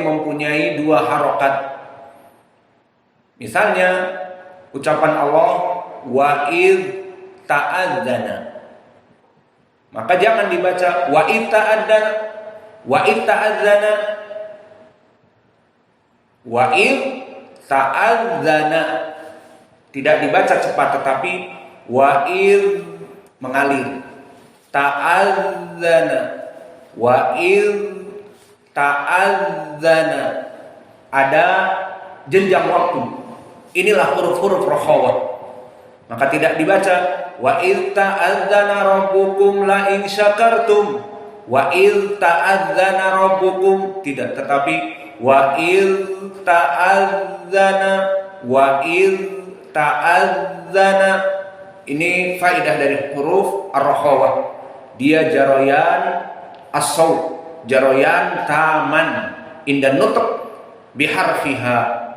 mempunyai dua harokat. Misalnya ucapan Allah wa id ta'adzana, maka jangan dibaca wa id ta'adzana, wa id ta'adzana, wa id ta'adzana, tidak dibaca cepat, tetapi wa id mengalir, ta'adzana, wa id ta'adzana, ada jenjang waktu. Inilah huruf-huruf rokhawah. Maka tidak dibaca wa id ta'adzana rabbukum la in syakartum, wa id ta'adzana rabbukum, tidak, tetapi wa id ta'adzana, wa id ta'adzana. Ini faedah dari huruf ar-rokhawah. Dia jaroyan as-saut, jaroyan taman indan nutq biharfiha,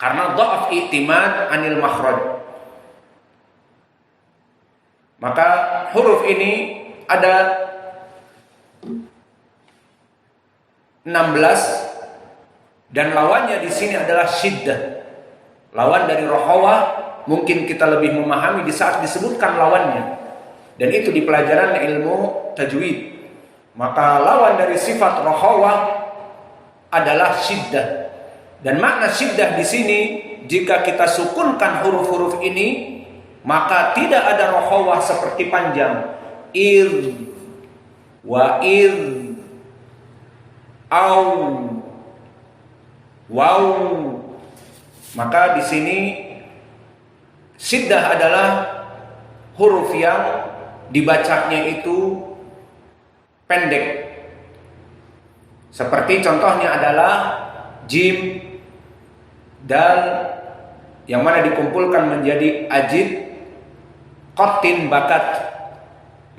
karena dha'af i'timad anil makhraj. Maka huruf ini ada 16 dan lawannya di sini adalah syiddah. Lawan dari rokhawah mungkin kita lebih memahami di saat disebutkan lawannya, dan itu di pelajaran ilmu tajwid. Maka lawan dari sifat rokhawah adalah syiddah. Dan makna syiddah di sini, jika kita sukunkan huruf-huruf ini, maka tidak ada rokhawah seperti panjang. Ir, wa ir, au, waw. Maka di sini syiddah adalah huruf yang dibacanya itu pendek. Seperti contohnya adalah jim, dal, yang mana dikumpulkan menjadi ajid, qatin, bakat.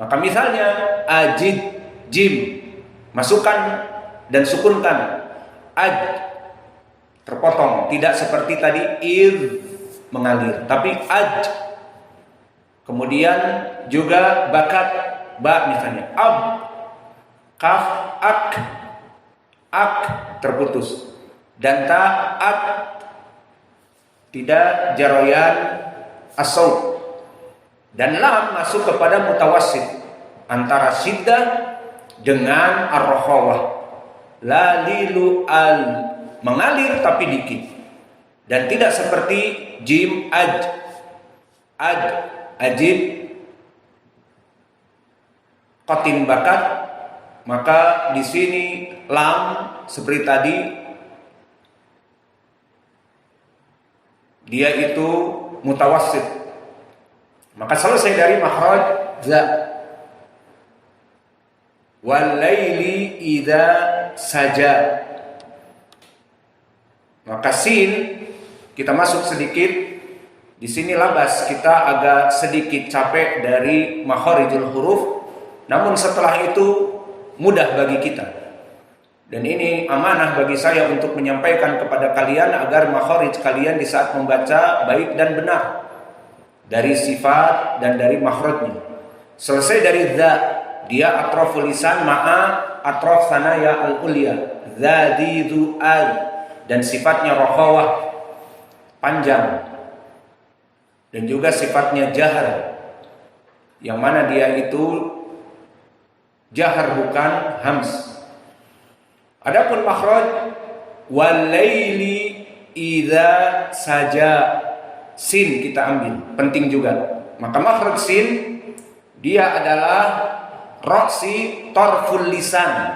Maka misalnya ajid, jim, masukkan dan sukunkan, aj, terpotong, tidak seperti tadi ir, mengalir, tapi aj. Kemudian juga bakat, ba, misalnya ab, kaf, ak, terputus, dan ta, ak, tidak jaroyan as-saut. Dan lam masuk kepada mutawassit antara syiddah dengan ar-rokhawah. La lilu al, mengalir tapi dikit, dan tidak seperti jim, aj, ajib, qatin, bakat. Maka di sini lam seperti tadi dia itu mutawassit. Maka selesai dari makhraj za. Wal laili idza saja. Maka sin kita masuk sedikit. Di sini labas, kita agak sedikit capek dari makharijul huruf. Namun setelah itu mudah bagi kita. Dan ini amanah bagi saya untuk menyampaikan kepada kalian agar makharij kalian di saat membaca baik dan benar dari sifat dan dari makhrajnya. Selesai dari dza, dia atraful lisan ma'a atraf sanaya al-ulya, dzadidu al, dan sifatnya rokhawah, panjang, dan juga sifatnya jahar, yang mana dia itu jahar bukan hams. Adapun makhraj wal laili idza saja, sin kita ambil, penting juga. Maka makhraj sin dia adalah roksi torful lisan,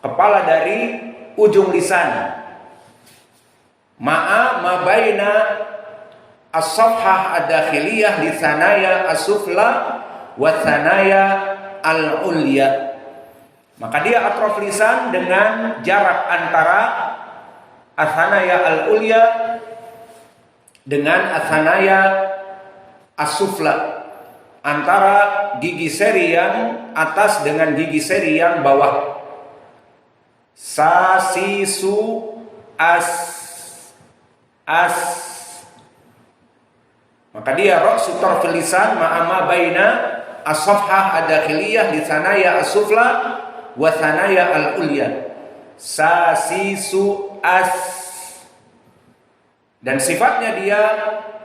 kepala dari ujung lisan, ma'a mabaina as-safhah ad-dakhiliyah li thanaya as-sufla wa thanaya al-ulya. Maka dia atraf lisan dengan jarak antara as-thanaya al-ulya dengan as-thanaya as-sufla, antara gigi seri yang atas dengan gigi seri yang bawah. Sa, si, su, as. Maka dia ra'su tarfil lisan ma'ama baina as-safhah ad-dakhiliyah li thanaya as-sufla wa thanaya al-ulya. sa si su as. Dan sifatnya dia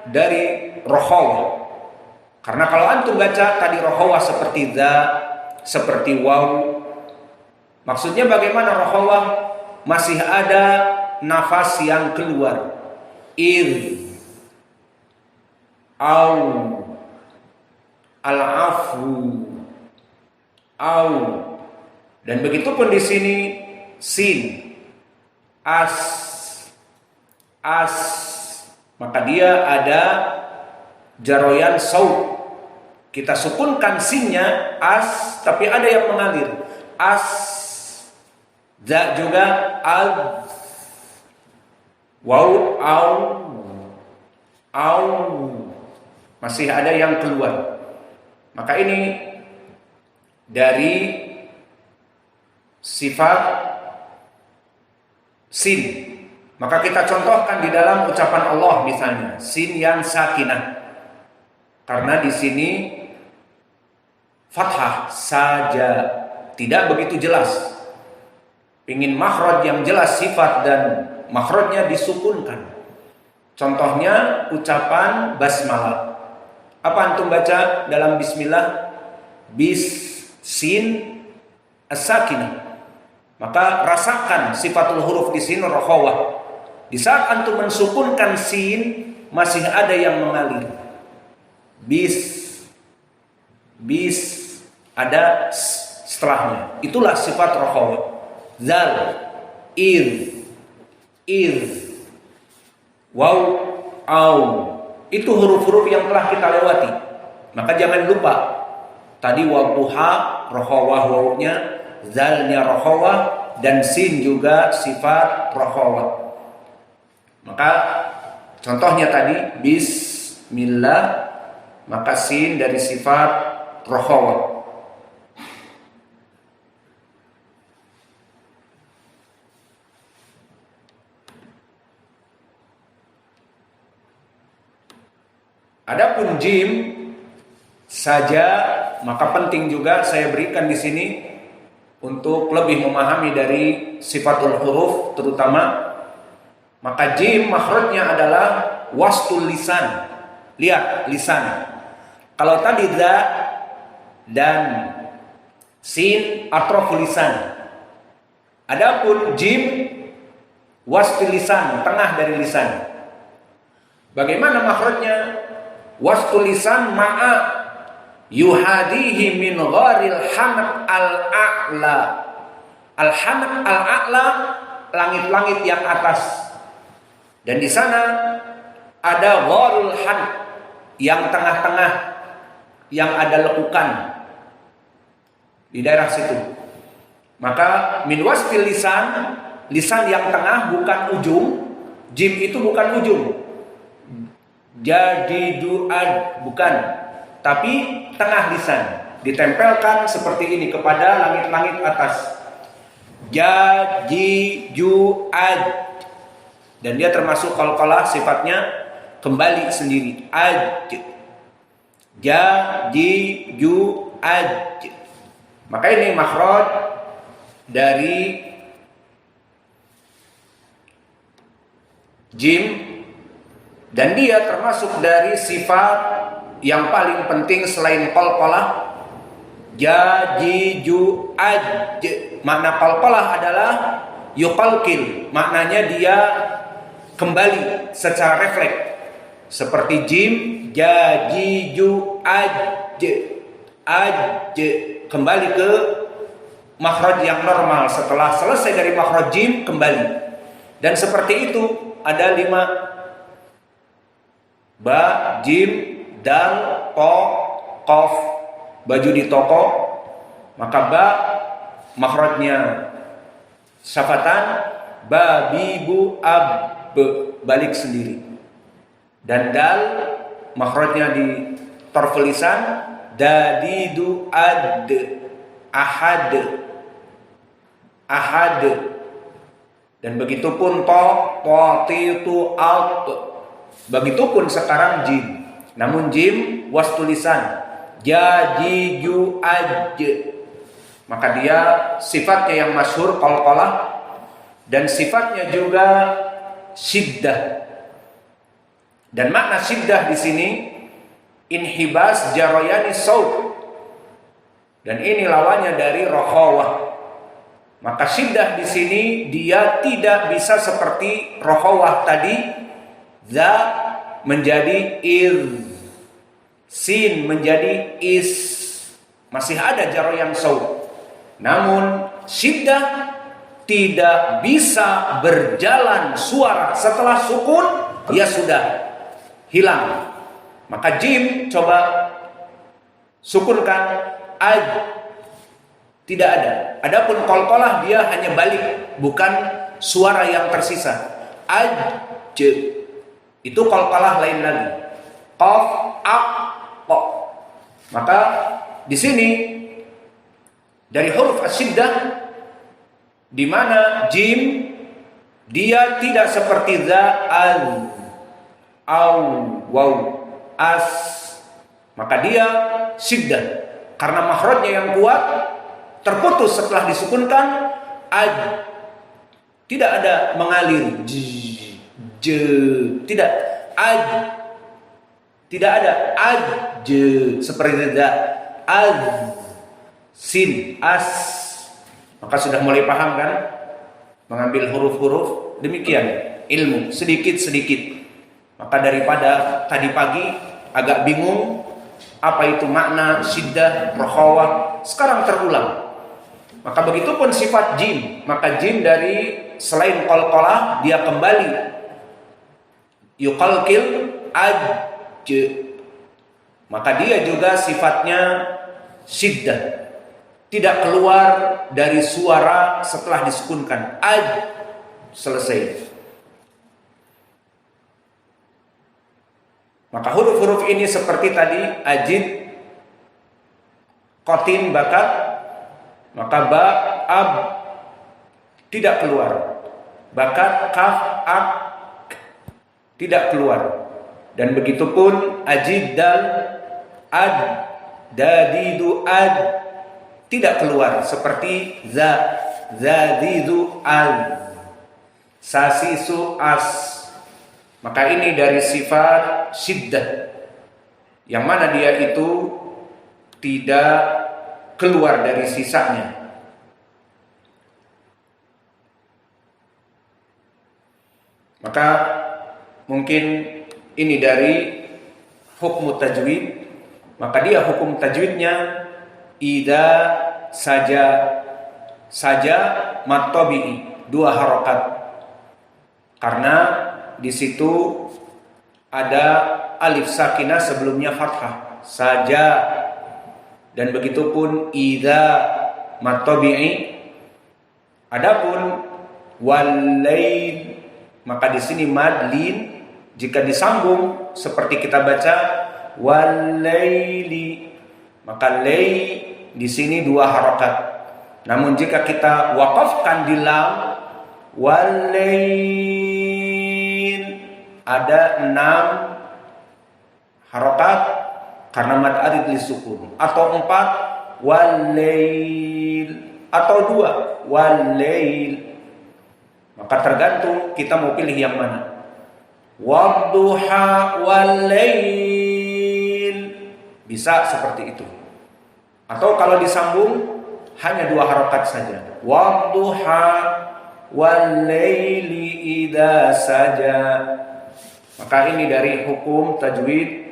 dari rokhawah. Karena kalau antum baca tadi rokhawah seperti za, seperti waw. Maksudnya bagaimana rokhawah? Masih ada nafas yang keluar. Au, al-afu, au. Dan begitu pun di sini sin, as, maka dia ada jaroyan saut. Kita sukunkan sinnya as, tapi ada yang mengalir. As, za juga al, waw, au, masih ada yang keluar. Maka ini dari sifat sin. Maka kita contohkan di dalam ucapan Allah misalnya, sin yang sakinah. Karena di sini fathah saja, tidak begitu jelas. Ingin makhraj yang jelas sifat dan makhrajnya disukunkan. Contohnya ucapan basmalah. Apa antum baca dalam bismillah? Sin as-sakinah. Maka rasakan sifatul huruf di sini rokhawah. Di saat antum mensukunkan sin, masih ada yang mengalir. Bis ada setelahnya. Itulah sifat rokhawah. Zal, waw, au. Itu huruf-huruf yang telah kita lewati. Maka jangan lupa. Tadi wadduha, rokhawah wawnya, zalnya rokhawah, dan sin juga sifat rokhawah. Maka contohnya tadi bismillah, maka sin dari sifat rokhawah. Adapun jim saja, maka penting juga saya berikan di sini untuk lebih memahami dari sifatul huruf terutama. Maka jim makhrajnya adalah wastul lisan. Lihat lisan. Kalau tadi za dan sin atraful lisan. Adapun jim wastul lisan, tengah dari lisan. Bagaimana makhrajnya? Wastul lisan ma'a yuhadihi min gharil hanak al-a'la. Al-hanak al-a'la, langit-langit yang atas. Dan di sana ada gharul hanak yang tengah-tengah, yang ada lekukan di daerah situ. Maka min wastil lisan, lisan yang tengah bukan ujung, jim itu bukan ujung. Jadi duad bukan, tapi tengah lisan ditempelkan seperti ini kepada langit-langit atas. Jadi juad, dan dia termasuk qalqalah, sifatnya kembali sendiri. Aj, jadi juad. Maka ini makhraj dari jim. Dan dia termasuk dari sifat yang paling penting selain qalqalah. Jajiju aj. Makna qalqalah adalah yuqalqil. Maknanya dia kembali secara refleks. Seperti jim, jajiju aj. Kembali ke makhraj yang normal. Setelah selesai dari makhraj jim, kembali. Dan seperti itu ada 5: ba, jim, dal, to, qaf. Baju di toko, maka ba makhrajnya syafatan, ba, bi, bu, ab, balik sendiri. Dan dal makhrajnya di tarful lisan, da, di, du, ad, ahad. Dan begitu pun to, ti, tu, alt. Begitupun sekarang jim. Namun jim wastul lisan. Jadi ju aj. Maka dia sifatnya yang masyhur qalqalah. dan sifatnya juga syiddah. Dan makna syiddah di sini inhibas jarayani saut, dan ini lawannya dari rokhawah. Maka syiddah di sini dia tidak bisa seperti rokhawah tadi, za menjadi ir, sin menjadi is, masih ada jarayan saut. Namun syiddah tidak bisa berjalan suara setelah sukun, ya sudah hilang. Maka jim coba sukunkan, aj, tidak ada. Adapun qalqalah dia hanya balik, bukan suara yang tersisa. Aj, itu qalqalah lain lagi. Qaf, aq, qa. Maka di sini dari huruf asyiddah, di mana jim dia tidak seperti za, az, au, waw, as, maka dia syiddah karena makhrajnya yang kuat, terputus setelah disukunkan. Aj, tidak ada mengalir, tidak, aj, tidak ada aj seperti za, az, sin, as. Maka sudah mulai paham kan mengambil huruf-huruf. Demikian ilmu sedikit-sedikit. Maka daripada tadi pagi agak bingung apa itu makna syiddah, rokhawah, sekarang terulang. Maka begitu pun sifat jim. Maka jim dari selain qalqalah dia kembali yuqalqil, aj, maka dia juga sifatnya syiddah, tidak keluar dari suara setelah disukunkan. Aj, selesai. Maka huruf-huruf ini seperti tadi, ajid, qatin, bakat, maka ba, ab, tidak keluar. Bakat, kaf, ak, tidak keluar. Dan begitu pun ajid, dal, ad, dadidu, ad, tidak keluar. Seperti za, zadidu, al, sasisu, as. Maka ini dari sifat syiddah, yang mana dia itu tidak keluar dari sisanya. Maka mungkin ini dari hukum tajwid. Maka dia hukum tajwidnya ida saja mad tabi'i, 2 harokat. Karena di situ ada alif sakinah sebelumnya fathah, saja. Dan begitu pun idza mad tabi'i. Adapun walail, maka di sini mad lin, jika disambung seperti kita baca walaili, maka lay di sini 2 harokat. Namun jika kita waqafkan di lam, walail, ada 6 harokat karena mad arid li sukun, atau 4 walail, atau 2 walail. Maka tergantung kita mau pilih yang mana. Wadduha walail, bisa seperti itu. Atau kalau disambung hanya 2 harokat saja. Wadduha walaili idza saja. Maka ini dari hukum tajwid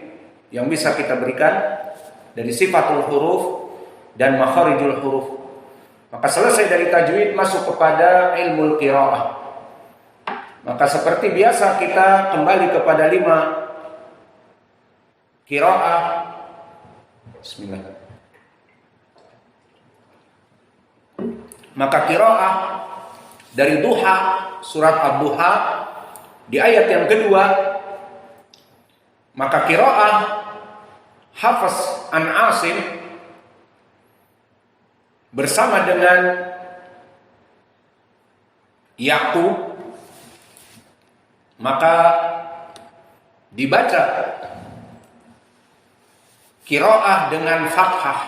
yang bisa kita berikan dari sifatul huruf dan makharijul huruf. Maka selesai dari tajwid, masuk kepada ilmu qiraah. Maka seperti biasa kita kembali kepada 5 qiraah. Bismillah. Maka qiraah dari duha, surat ad-duha di ayat yang kedua, maka qiraah Hafs an Asim bersama dengan Yaqub, maka dibaca qiraah dengan fathah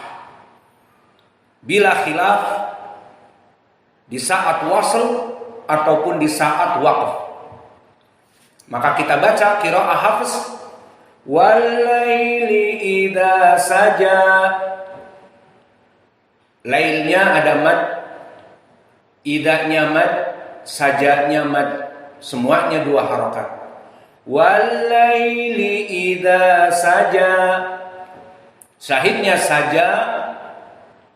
bila khilaf di saat wasl ataupun di saat waqf. Maka kita baca qiraah Hafs, walaili idza saja. Lailnya ada mad, idanya mad, sajanya mad, semuanya 2 harakat. Walaili idza saja. Syahidnya saja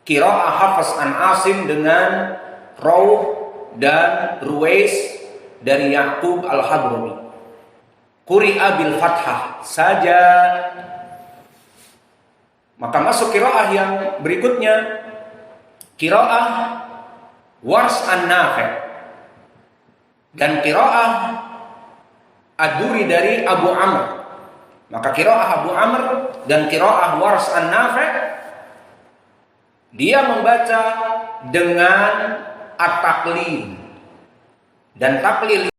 qiraah Hafs an Asim dengan Rauh dan Ruwais dari Yaqub al-Hadrami. Quri'a bil fathah saja. Maka masuk qiraah yang berikutnya, qiraah Wars an-Nafi' dan qiraah Ad-Duri dari Abu Amr. Maka qiraah Abu Amr dan qiraah Wars an-Nafi' dia membaca dengan at-taqlil, dan taqlil